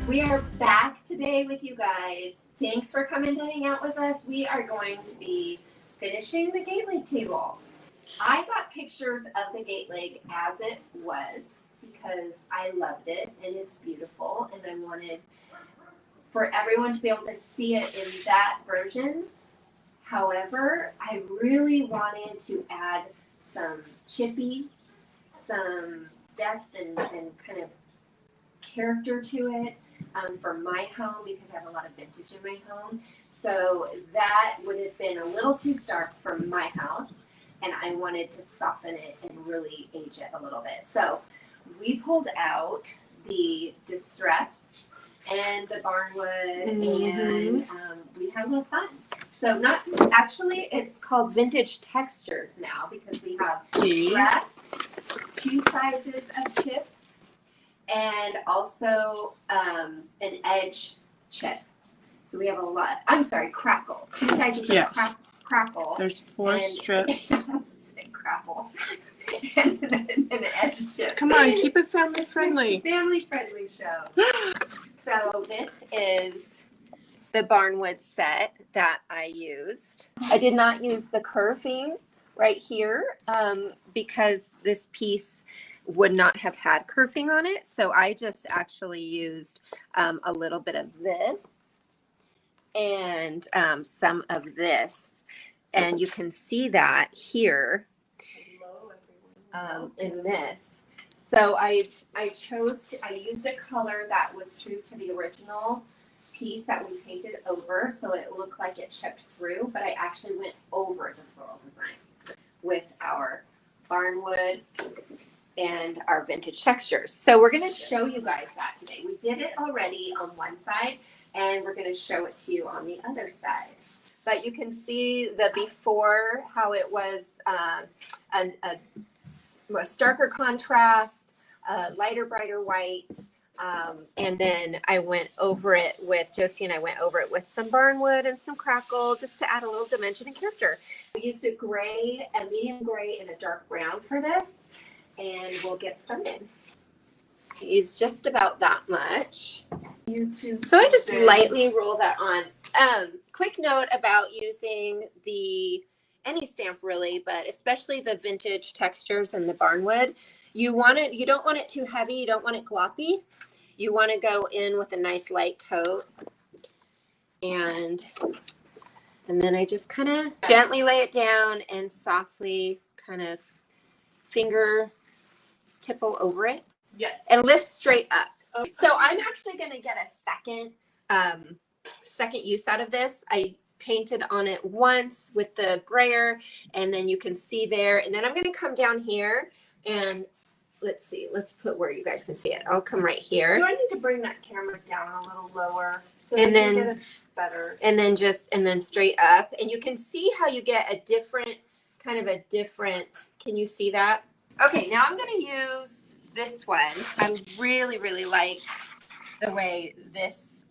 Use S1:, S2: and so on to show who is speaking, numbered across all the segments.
S1: We are back today with you guys. Thanks for coming to hang out with us. We are going to be finishing the gateleg table. I got pictures of the gateleg as it was because I loved it and it's beautiful and I wanted for everyone to be able to see it in that version. However, I really wanted to add some chippy, some depth and kind of character to it. For my home because I have a lot of vintage in my home. So that would have been a little too stark for my house and I wanted to soften it and really age it a little bit. So we pulled out the Distress and the Barnwood and we had a little fun. So not just, actually it's called Vintage Textures now because we have Distress, 2 sizes of chip, and also an edge chip. So we have a lot. I'm sorry, crackle. 2 sizes of crackle.
S2: There's 4 strips.
S1: Crackle. and an edge chip.
S2: Come on, keep it family friendly.
S1: Family friendly show. So this is the Barnwood set that I used. I did not use the curving right here because this piece would not have had kerfing on it. So I just actually used a little bit of this and some of this. And you can see that here in this. So I used a color that was true to the original piece that we painted over. So it looked like it chipped through, but I actually went over the floral design with our Barnwood and our vintage textures. So we're going to show you guys that today. We did it already on one side and we're going to show it to you on the other side. But you can see the before, how it was a starker contrast, lighter, brighter white. And then I went over it with, Josie and I went over it with some Barnwood and some crackle just to add a little dimension and character. We used a gray, a medium gray, and a dark brown for this. And we'll get started. Use just about that much. So I just lightly roll that on. Quick note about using any stamp really, but especially the vintage textures and the Barnwood. You don't want it too heavy. You don't want it gloppy. You want to go in with a nice light coat. And then I just kind of gently lay it down and softly kind of finger tipple over it.
S2: Yes.
S1: And lift straight up. Okay. So I'm actually going to get a second use out of this. I painted on it once with the brayer and then you can see there. And then I'm going to come down here and let's see. Let's put where you guys can see it. I'll come right here.
S2: Do I need to bring that camera down a little lower so
S1: and then
S2: get it better? And
S1: then straight up. And you can see how you get a different, can you see that? Okay, now I'm going to use this one. I really, really like the way this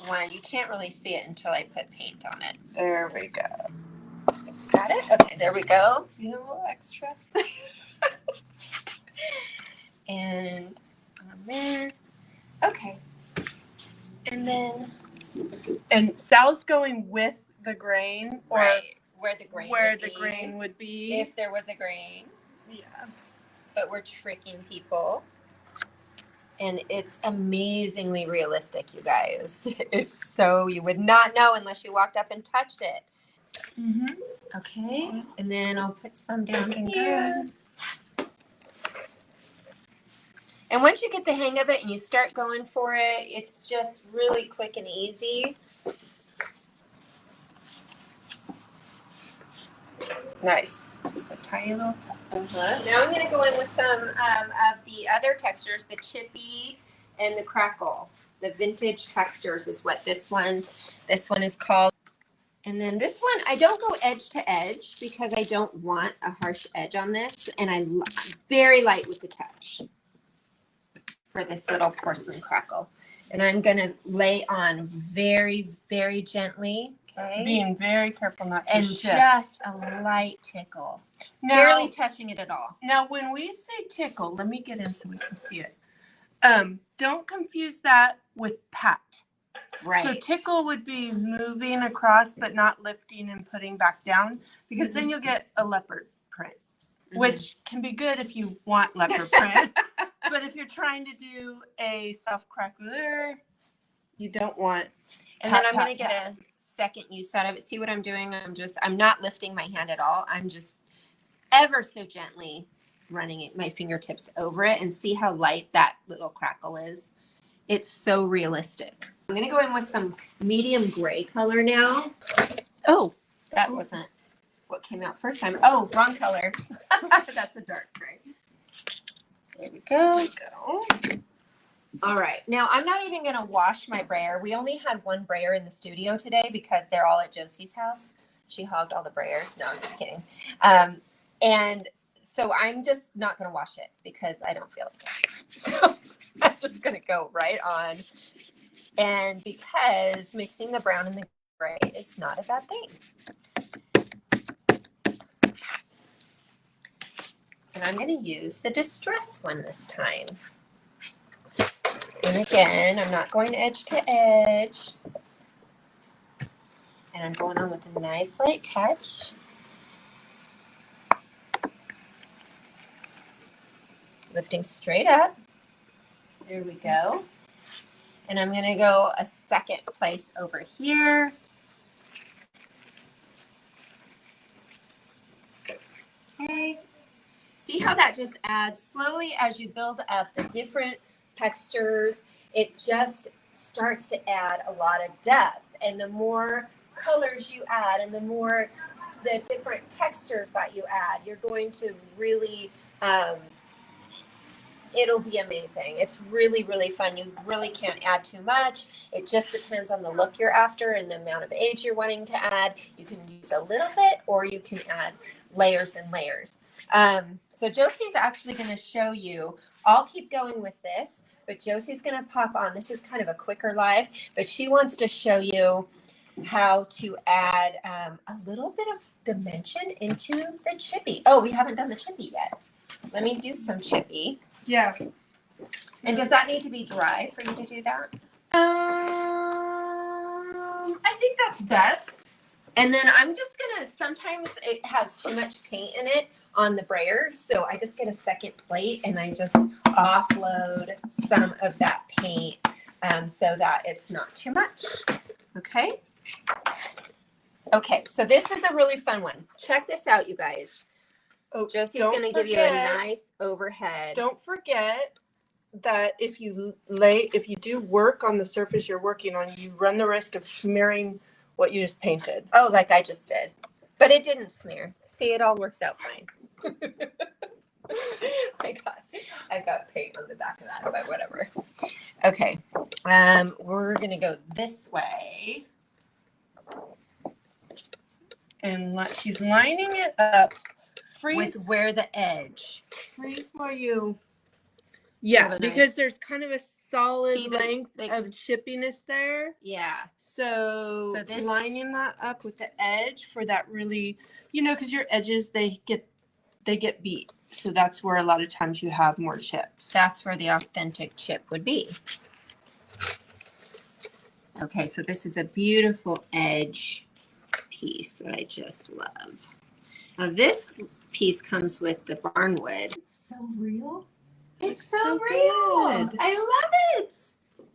S1: one, you can't really see it until I put paint on it.
S2: There we go.
S1: Got it? Okay, there we go.
S2: You know, a little extra.
S1: And on there. Okay. And then.
S2: And Sal's going with the grain. Or
S1: right, where the
S2: grain would be.
S1: If there was a grain.
S2: Yeah.
S1: But we're tricking people. And it's amazingly realistic, you guys. It's so, you would not know unless you walked up and touched it.
S2: Mm-hmm.
S1: Okay. And then I'll put some down here. And once you get the hang of it and you start going for it, it's just really quick and easy.
S2: Nice. Just a tiny little touch.
S1: Now I'm going to go in with some of the other textures, the chippy and the crackle. The vintage textures is what this one is called. And then this one, I don't go edge to edge because I don't want a harsh edge on this. And I'm very light with the touch for this little porcelain crackle. And I'm going to lay on very, very gently. Okay.
S2: Being very careful not to shift.
S1: Just a light tickle.
S2: Now,
S1: barely touching it at all.
S2: Now, when we say tickle, let me get in so we can see it. Don't confuse that with pat.
S1: Right.
S2: So tickle would be moving across but not lifting and putting back down, because then you'll get a leopard print, which can be good if you want leopard print. But if you're trying to do a soft craquelure, you don't want.
S1: And then I'm going to get a second use out of it. See what I'm doing? I'm not lifting my hand at all. I'm just ever so gently running my fingertips over it, and see how light that little crackle is. It's so realistic. I'm going to go in with some medium gray color now. Oh, that wasn't what came out first time. Oh, wrong color. That's a dark gray. There we go. All right. Now, I'm not even going to wash my brayer. We only had one brayer in the studio today because they're all at Josie's house. She hogged all the brayers. No, I'm just kidding. And so I'm just not going to wash it because I don't feel like it. So I'm just going to go right on. And because mixing the brown and the gray is not a bad thing. And I'm going to use the Distress one this time. And again, I'm not going edge to edge. And I'm going on with a nice light touch. Lifting straight up. There we go. And I'm going to go a second place over here. Okay. See how that just adds slowly as you build up the different textures. It just starts to add a lot of depth. And the more colors you add and the different textures that you add, you're going to really, it'll be amazing. It's really, really fun. You really can't add too much. It just depends on the look you're after and the amount of age you're wanting to add. You can use a little bit or you can add layers and layers. So Josie's actually going to show you. I'll keep going with this, but Josie's going to pop on. This is kind of a quicker live, but she wants to show you how to add a little bit of dimension into the chippy. Oh, we haven't done the chippy yet. Let me do some chippy.
S2: Yeah.
S1: And does that need to be dry for you to do that?
S2: I think that's best.
S1: And then I'm just going to, sometimes it has too much paint in it on the brayer. So I just get a second plate and I just offload some of that paint so that it's not too much. Okay. Okay. So this is a really fun one. Check this out, you guys.
S2: Oh,
S1: Josie's going to give you a nice overhead.
S2: Don't forget that if you do work on the surface you're working on, you run the risk of smearing what you just painted.
S1: Oh, like I just did. But it didn't smear. See, it all works out fine. I got paint on the back of that, but whatever. Okay. We're going to go this way.
S2: And she's lining it up. Freeze.
S1: With where the edge.
S2: Freeze while you. Yeah, because there's kind of a solid length of chippiness there.
S1: Yeah.
S2: So this, lining that up with the edge for that really, because your edges, they get beat. So that's where a lot of times you have more chips.
S1: That's where the authentic chip would be. Okay, so this is a beautiful edge piece that I just love. Now this piece comes with the barnwood. It's so real. It's so real. Good. I love it.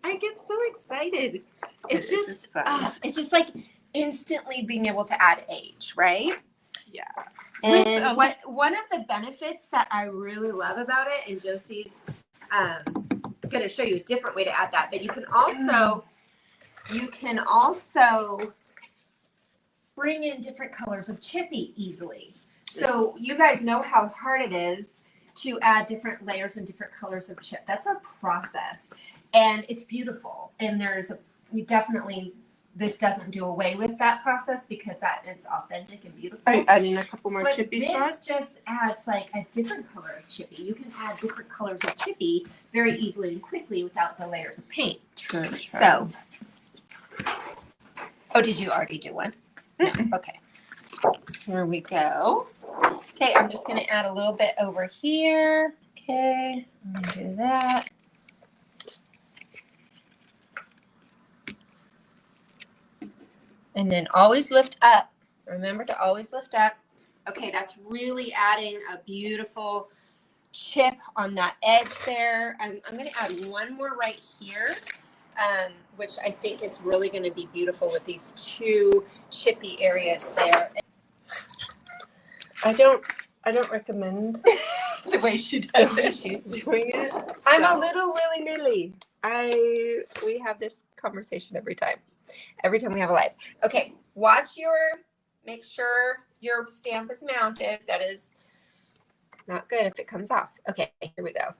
S1: I get so excited. It's just like instantly being able to add age, right?
S2: Yeah.
S1: And one of the benefits that I really love about it, and Josie's going to show you a different way to add that, but you can also bring in different colors of chippy easily. So you guys know how hard it is to add different layers and different colors of chip. That's a process, and it's beautiful. And this doesn't do away with that process because that is authentic and beautiful.
S2: Are you adding a couple more chippy spots?
S1: This just adds like a different color of chippy. You can add different colors of chippy very easily and quickly without the layers of paint.
S2: True.
S1: So, did you already do one? No. Okay. Here we go. Okay, I'm just going to add a little bit over here. Okay, I'm going to do that. And then always lift up. Remember to always lift up. Okay, that's really adding a beautiful chip on that edge there. I'm going to add one more right here, which I think is really going to be beautiful with these two chippy areas there.
S2: I don't recommend
S1: The way she
S2: the
S1: does
S2: way
S1: it.
S2: she's doing it.
S1: I'm a
S2: so.
S1: little willy-nilly. We have this conversation every time we have a live. Okay, make sure your stamp is mounted. That is not good if it comes off. Okay, here we go.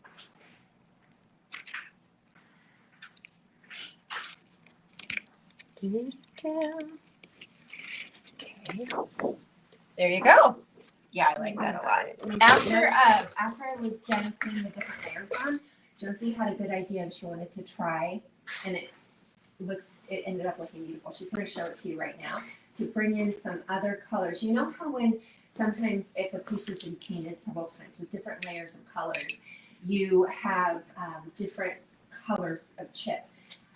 S1: Okay, there you go. Yeah, I like that a lot. After I was done putting the different layers on, Josie had a good idea and she wanted to try, and it ended up looking beautiful. She's going to show it to you right now, to bring in some other colors. You know how when sometimes if a piece has been painted several times with different layers of colors, you have different colors of chip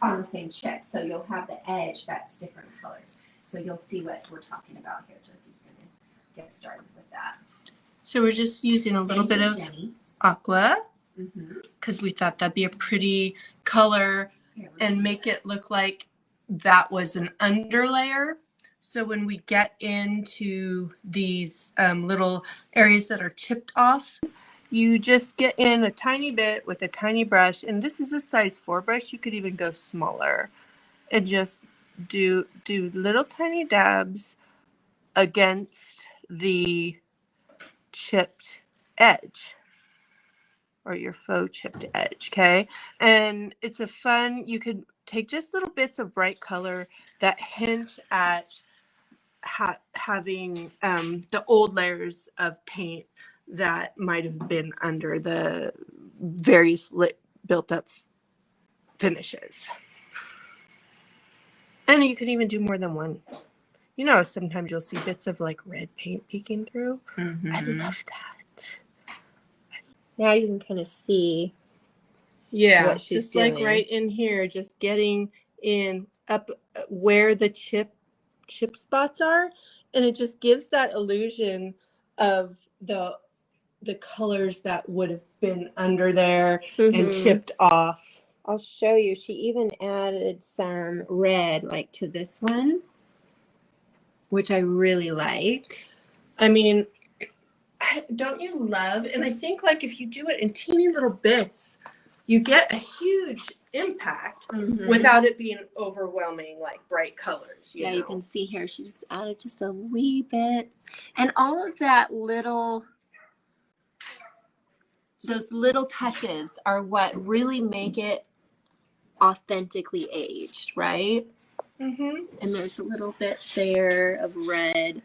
S1: on the same chip. So you'll have the edge that's different colors. So you'll see what we're talking about here. Josie's going to get started with that.
S2: So we're just using a little bit of aqua because we thought that'd be a pretty color and make it look like that was an underlayer. So when we get into these little areas that are chipped off, you just get in a tiny bit with a tiny brush, and this is a size 4 brush. You could even go smaller and just do little tiny dabs against the chipped edge or your faux chipped edge. Okay, and it's a fun, you could take just little bits of bright color that hint at having the old layers of paint that might have been under the various built up finishes. And you could even do more than one. You know, sometimes you'll see bits of like red paint peeking through. I love that.
S1: Now you can kind of see.
S2: Yeah,
S1: what she's
S2: just
S1: doing.
S2: like right in here, just getting in up where the chip spots are, and it just gives that illusion of the colors that would have been under there and chipped off.
S1: I'll show you. She even added some red, like to this one, which I really like.
S2: I mean, don't you love? And I think like if you do it in teeny little bits, you get a huge impact without it being overwhelming, like bright colors. You know?
S1: You can see here she just added just a wee bit, and all of that those little touches are what really make it authentically aged, right? And there's a little bit there of red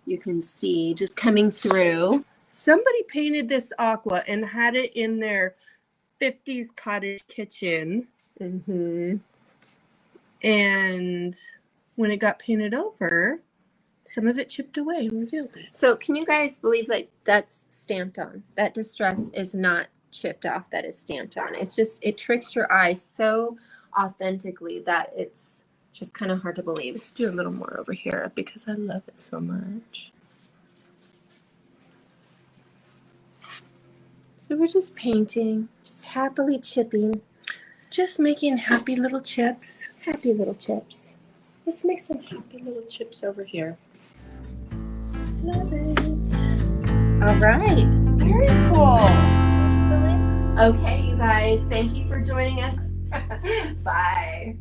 S1: you can see just coming through.
S2: Somebody painted this aqua and had it in their 50s cottage kitchen. And when it got painted over, some of it chipped away and revealed it.
S1: So can you guys believe like that's stamped on? That distress is not chipped off, that is stamped on. It's just, it tricks your eyes so authentically that it's just kind of hard to believe.
S2: Let's do a little more over here because I love it so much.
S1: So we're just painting, just happily chipping.
S2: Just making happy little chips.
S1: Happy little chips.
S2: Let's make some happy little chips over here. Love it.
S1: All right.
S2: Very cool.
S1: Excellent. Okay, you guys, thank you for joining us. Bye.